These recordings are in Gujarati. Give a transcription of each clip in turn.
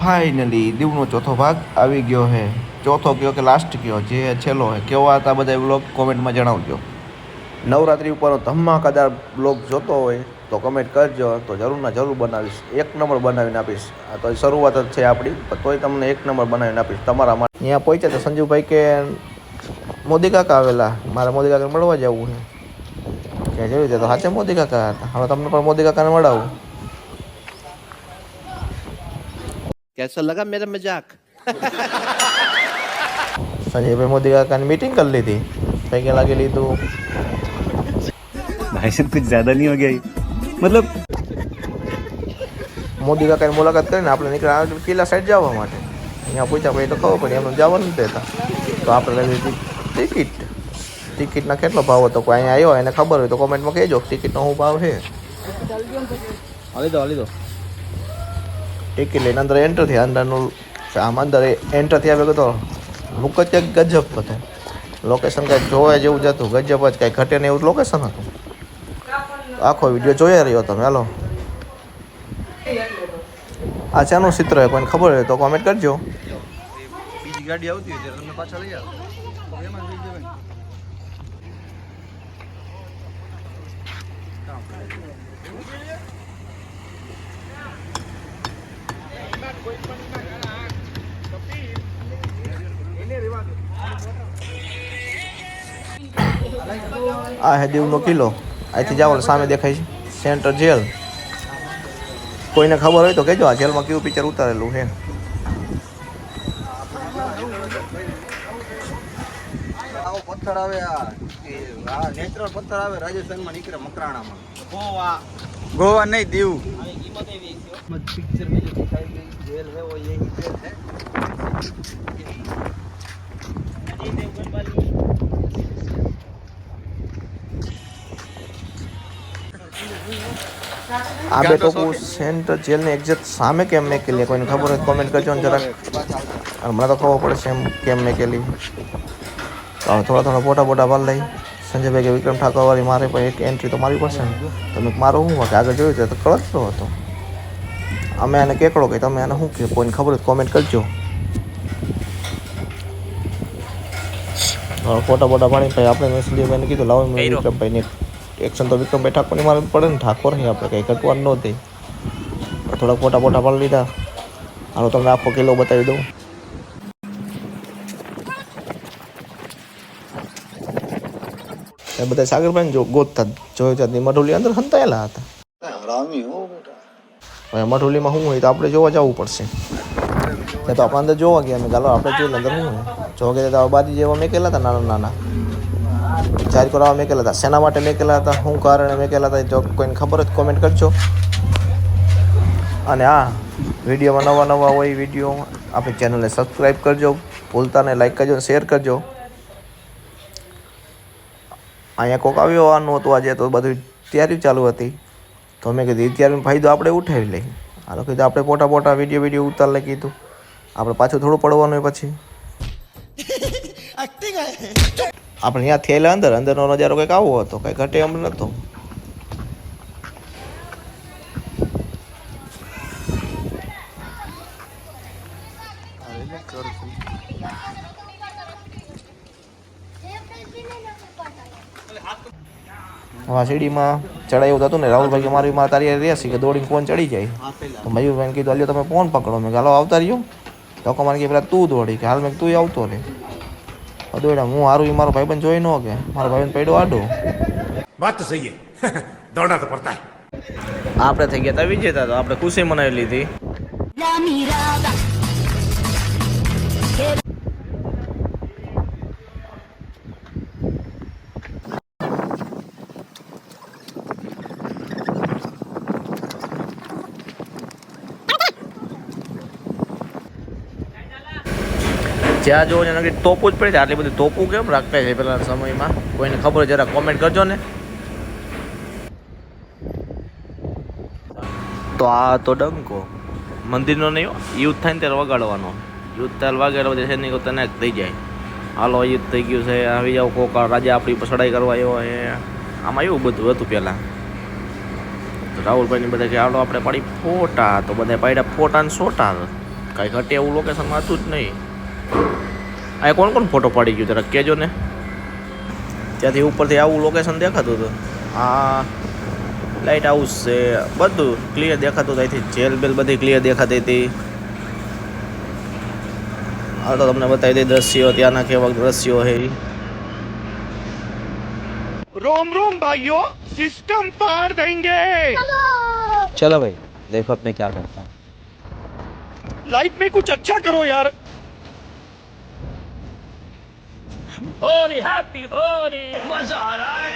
ફાઇનલી દીવનો ચોથો ભાગ આવી ગયો છે. ચોથો કયો કે લાસ્ટ કયો, જે છેલ્લો છે, કેવા હતા બધા વ્લોગ કોમેન્ટમાં જણાવજો. નવરાત્રિ ઉપરનો ધમાકાદાર બ્લોગ જોતો હોય તો કમેન્ટ કરજો, તો જરૂરના જરૂર બનાવીશ, એક નંબર બનાવીને આપીશ. આ તો શરૂઆત જ છે આપણી, તોય તમને એક નંબર બનાવીને આપીશ તમારા માટે. અહીંયા પહોંચ્યા તો સંજુભાઈ કે મોદી કાકા આવેલા, મારે મોદી કાકાને મળવા જવું છે કે જેવી રીતે, તો સાચે મોદી કાકા હતા. હવે તમને પણ મોદી કાકાને મળાવું. कैसा लगा मेरा मजाक? સંજયભાઈ મોદી કાકાની મીટિંગ કરી લીધી, પૈકી લાગી લીધું. भाई साहब कुछ ज्यादा नहीं हो गया मतलब મોદી કાકાની મુલાકાત કરીને આપણે નીકળ્યા કિલ્લા સાઈડ જવા માટે. અહીંયા પૂછ્યા પછી તો ખબર પડી એમને જવા નથી દેતા, તો આપણે લઈ લીધી ટિકિટ. ટિકિટના કેટલો ભાવ હતો, કોઈ અહીંયા આવ્યો એને ખબર હોય તો કોમેન્ટમાં કહેજો ટિકિટનો શું ભાવ છે. हाली दो ટિકિટ લઈને અંદર એન્ટર થયા. અંદરનું આમ અંદર એન્ટર થયા વગર તો લુક જ કંઈક ગજબ બધે. લોકેશન કંઈક જોવા જેવું જ હતું, ગજબ જ કંઈક ઘટે ને એવું લોકેશન હતું. આખો વિડીયો જોયા રહ્યો તમે. હાલો, આ ચાનું ચિત્ર હોય કોઈને ખબર હોય તો કોમેન્ટ કરજો. બીજી ગાડી આવતી હોય ત્યારે તમને પાછા લઈ આવો. એમાં લઈ જવાય. આ હે દીવનો કિલ્લો. અહીંથી જાઓ સામે દેખાય છે સેન્ટ્રલ જેલ. કોઈને ખબર હોય તો કહેજો આ જેલમાં કેવું પિક્ચર ઉતારેલું છે. આવો પથ્થર આવે, આ નેચરલ પથ્થર આવે રાજસ્થાનમાં નીકળે મકરાણામાં. गोवा नहीं दीव पिक्चर में जो दिखाई गई जेल है वो यही जेल है. આ બે ટોપું સેન્ટ્રલ જેલની એક્ઝેક્ટ સામે કેમ મેકેલી, કોઈને ખબર હોય કોમેન્ટ કરજો ને જરાક. હમણાં તો ખબર પડશે એમ કેમ મેકેલી. તો થોડા થોડા ફોટા પાડ લઈ. સંજયભાઈ કે વિક્રમ ઠાકોરવાળી મારે પણ એક એન્ટ્રી તો મારવી પડશે ને. તમે મારો શું કે આગળ જોયું તો કળતો હતો. અમે આને કેકડો કે તમે આને શું કે કોઈને ખબર હોય કોમેન્ટ કરજો. ફોટા પાડી ભાઈ આપણે મેં કીધું લાવો વિક્રમભાઈને એક્શન તો વિક્રમભાઈ ઠાકોરની મારે પડે ને, ઠાકોર નહીં આપણે કંઈ ઘટવાનું નહોતી. થોડાક ફોટા પાડી લીધા. હાલો તમને આખો કિલ્લો બતાવી દઉં. એ બધા સાગરભાઈ જો ગોતતા જોયું ત્યાંની મઢુલી અંદર સંતાયેલા હતા. હવે મઢુલીમાં શું હોય તો આપણે જોવા જવું પડશે. એ તો આપણે અંદર જોવા ગયા અમે, ચાલો આપણે જોઈએ અંદર શું હોય. જોવા ગયા તો બાજી જેવા મેકેલા હતા નાના નાના, ચાર કરાવવા મેકેલા હતા. શેના માટે મેકેલા હતા, શું કારણે મેકેલા હતા, જો કોઈને ખબર હોય કોમેન્ટ કરજો. અને આ વિડીયોમાં નવા હોય વિડીયો આપણી ચેનલને સબસ્ક્રાઈબ કરજો, ભૂલતા ને લાઈક કરજો, શેર કરજો. અહીંયા કોક આવ્યો આવવાનું હતું આજે, તો બધું તૈયારી ચાલુ હતી. તો મેં કીધું તૈયારીનો ફાયદો આપણે ઉઠાવી લઈએ. હાલો કીધું આપણે પોટા વિડીયો ઉતાર લઈ કીધું. આપણે પાછું થોડું પડવાનું હોય પછી. આપણે ત્યાં થયેલા અંદરનો નજારો કંઈક આવો હતો, કંઈ ઘટે એમ નહોતો. હા સીડીમાં ચડાઈ એવું હતું ને, રાહુલભાઈ કે મારી માં તારી રહેશે કે દોડીને ફોન ચડી જાય. તો મયુરભાઈને કીધું હાલ્યો તમે ફોન પકડો. મેં હાલો આવતા રહ્યો. તો મારે કે પેલા તું દોડી કે હાલ મેં તું આવતો રે. દોડ્યા હું હારું, એ મારો ભાઈબંધ જોઈ ન કે મારો ભાઈબંધ પડ્યો આડો. વાત તો સહી હે, દોડના તો પડતા. આપણે થઈ ગયા હતા વિજેતા, તો આપણે ખુશી મનાવી લીધી. જ્યાં જોવો ને તોપું જ પડે છે. આટલી બધી તોપું કેમ રાખતા છે પેલા સમયમાં, કોઈને ખબર જરા કોમેન્ટ કરજો ને. તો આ તો ડંકો મંદિરનો નહીં, યુદ્ધ થાય ને ત્યારે વગાડવાનો. યુદ્ધ ત્યારે વગાડવા છે નહીં તને થઈ જાય. હાલો યુદ્ધ થઈ ગયું છે, આવી જાવ કોક રાજા આપણી પર ચડાઈ કરવા આવ્યો એ. આમાં એવું બધું હતું પહેલાં. તો રાહુલભાઈની બધા કે હાલો આપણે પાડી ફોટા, તો બધા પાડ્યા ફોટા ને સોટા. કાંઈ ઘટે એવું લોકેશનમાં હતું જ નહીં. આ કોણ કોણ ફોટો પાડી ગયું જરા કહેજો ને. ત્યાંથી ઉપરથી આવું લોકેશન દેખાતું હતું. આ લાઇટ હાઉસ છે, બધું ક્લિયર દેખાતું હતું. અહીંથી જેલ બેલ બધી ક્લિયર દેખાતી હતી. આ તો તમને બતાવી દઈ દ્રશ્યો, ત્યાંના કેવા દ્રશ્યો છે. रोम रोम भाइयों, सिस्टम पार देंगे। चलो भाई देखो अब मैं क्या करता हूँ. लाइफ में कुछ अच्छा करो यार। होली हैप्पी होली, मजा आ रहा है।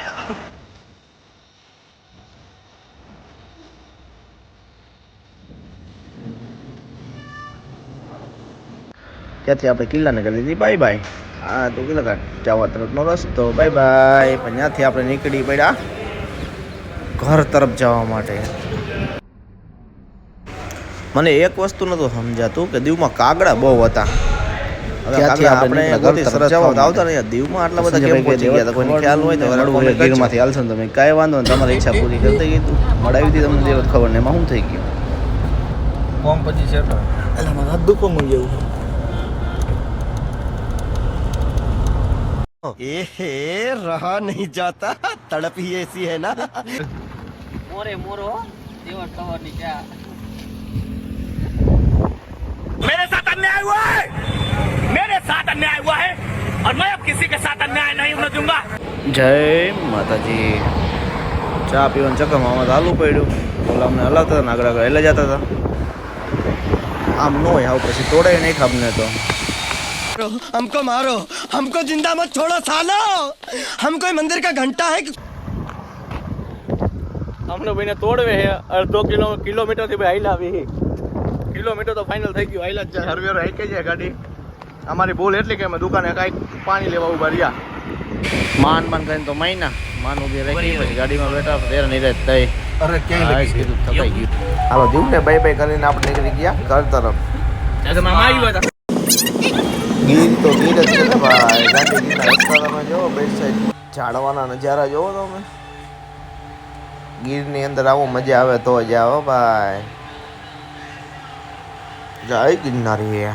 ત્યાંથી આપણે કિલ્લાને કરી દીધી બાય બાય. હા તો કિલ્લા ઘાટ જવા તરફનો રસ્તો બાય બાય. પણ ત્યાંથી આપણે નીકળી પડ્યા ઘર તરફ જવા માટે. મને એક વસ્તુ નતું સમજાતું કે દીવમાં કાગડા બહુ હતા. ત્યાંથી આપણે સરસ આવતા રહ્યા. દીવમાં આટલા બધા કેમ પહોંચી ગયા હતા કોઈને ખ્યાલ હોય તો રડવું ગીરમાંથી હાલશો ને તમે કાંઈ વાંધો ને તમારી ઈચ્છા પૂરી કરતા કીધું મળાવી હતી તમને દેવત ખબર ને એમાં શું થઈ ગયું. કોમ પછી છે એટલે મારા હાથ દુખો મૂકી જેવું. एहे रहा नहीं जाता तड़प ही ऐसी है ना. मोरे मोरो देवर टवर ની ક્યાં मेरे साथ अन्याय हुआ है, मेरे साथ अन्याय हुआ है और मैं अब किसी के साथ अन्याय नहीं होने दूंगा। જય માતાજી. ચા પીવાનું ચક્કરમાં ચાલુ પડ્યું. ઓલા અમને હલાવતા હતા ને આગળ આગળ એટલે જતા હતા. આમ ન હોય આવ પછી તોડે નહીં ખામને તો. हमको मारो, हमको जिंदा मत छोड़ो सालो. हम कोई मंदिर का घंटा है. અમને ભાઈને તોડવે છે અડધો કિલોમીટર થી ભાઈ હાઈલાવી. કિલોમીટર તો ફાઇનલ થઈ ગયું. હાઈલા જ જાય હરવેર હાઈકે જાય ગાડી. અમારી ભૂલ એટલી કે અમે દુકાને કાંઈક પાણી લેવા ઉભા રહ્યા. માન માન કરીને તો મહિના માન ઉભી રાખી પછી ગાડીમાં બેઠા રેર નહીં રહે તઈ. અરે ક્યાંય લગી કીધું થકાઈ ગયું. હાલો દીવ ને બાય બાય કરીને આપણે નીકળી ગયા ઘર તરફ. ગીર તો ગીર જ છે ને ભાઈ. ગાંધીજીના રસ્તા તમે જોવો બેટ સાઈડ ઝાડવાના નજારા જોવો તમે. ગીરની અંદર આવો મજા આવે તો જ આવો ભાઈ. જય ગિરનારી.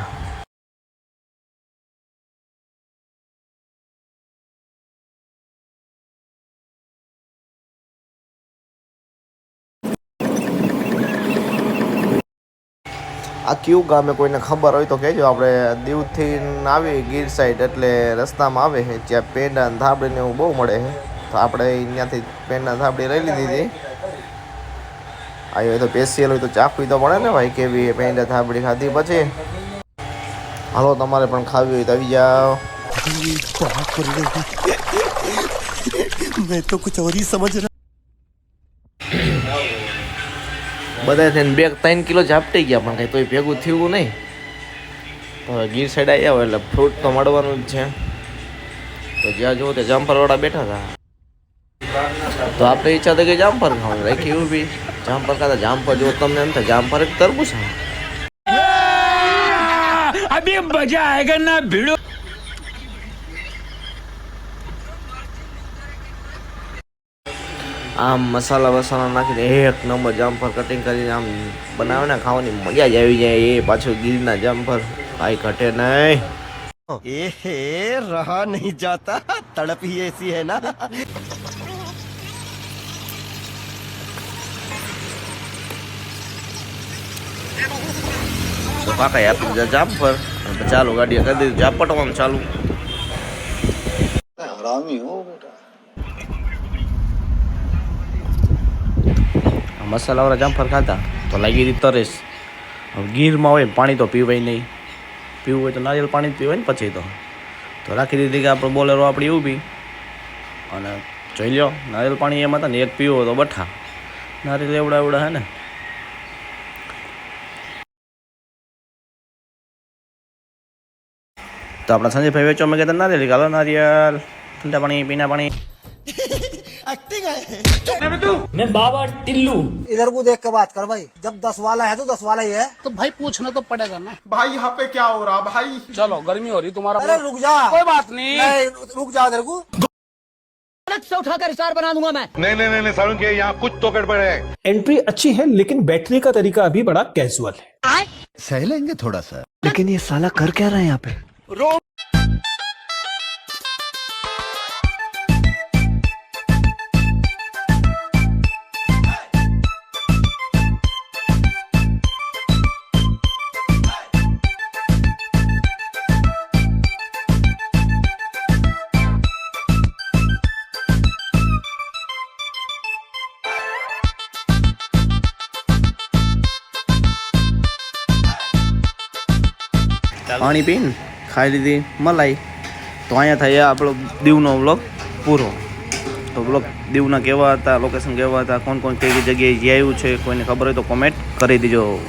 આ કયું ગામે કોઈને ખબર હોય તો કહેજો. આપણે દીવથી આવી ગીર સાઈડ એટલે રસ્તામાં આવે છે જ્યાં પેંડા ધાબડી ને એવું બહુ મળે છે. તો આપણે ત્યાંથી પેંડા ધાબડી લઈ લીધી હતી. આવ્યો તો સ્પેશિયલ હોય તો ચાખવી તો પડે ને ભાઈ કેવી પેંડા ધાબડી ખાધી પછી. હાલો તમારે પણ ખાવી હોય તો આવી જાઓ. मैं तो कुछ और ही समझ रहा. બધા થઈને 2-3 કિલો ઝાપટી ગયા પણ કંઈ તોય ભેગું થયું નહીં. તો ગીર સાઈડ આવ્યા હોય એટલે ફ્રૂટ તો મળવાનું જ છે. તો જ્યાં જુઓ તે જામફળવાળા બેઠા હતા. તો આપણે ઈચ્છા થઈ કે જામફળ ખાવાનું રાખી એવું બી જામફળ ખાતા. જામફળ જો તમને એમ થાય જામફળ એક તરબૂચ अभी मजा आएगा ना भिड़ो. આમ મસાલા વસાલા નાખીને એક નંબર જામફળ કટિંગ કરીને આમ બનાવે ને ખાવાની મજા જ આવી જાય. એ પાછું ગીરના જામફળ કાંઈ ઘટે નહીં. एहे रहा नहीं जाता तड़प ही ऐसी है ना. તો કાકા આપી દીધા જામફળ. ચાલુ ગાડીએ કરી દીધું ઝાપટવાનું ચાલુ. હરામી હો બેટા. મસાલાવાળા જામફળ ખાધા તો લાગી હતી તરસ. હવે ગીરમાં હોય પાણી તો પીવાય નહીં. પીવું હોય તો નારિયેળ પાણી જ પીવાય ને પછી તો રાખી દીધી કે આપણે બોલેરો આપણી ઊભી અને જોઈ લો નારિયેળ પાણી એમાં હતા ને એક પીવો તો બઠા નારિયેળ એવડા એવડા હે ને. તો આપણા સંજયભાઈ વેચવા મેં કહેતા નારિયેળ ગાલો નારિયેળ ઠંડા પાણી પીના પાણી. एक्टिंग है. इधर को देख के बात कर भाई. जब 10 वाला है तो 10 वाला ही है. तो भाई पूछना तो पड़ेगा ना. भाई यहाँ पे क्या हो रहा भाई? चलो गर्मी हो रही तुम्हारा. अरे रुक जा. कोई बात नहीं. रुक जा इधर को. से उठाकर स्टार बना दूंगा मैं. नहीं सारुण के यहाँ कुछ तो गड़बड़ है. एंट्री अच्छी है लेकिन बैठने का तरीका अभी बड़ा कैजुअल है. सह लेंगे थोड़ा सा। लेकिन ये साला कर क्या रहा है यहाँ पे? પાણી પીને ખાઈ લીધી મલાઈ. તો અહીંયા થાય આપણો દીવનો વ્લોગ પૂરો. તો વ્લોગ દીવના કેવા હતા, લોકેશન કેવા હતા, કોણ કોણ કઈ કઈ જગ્યાએ જઈ આવ્યું છે, કોઈને ખબર હોય તો કોમેન્ટ કરી દેજો.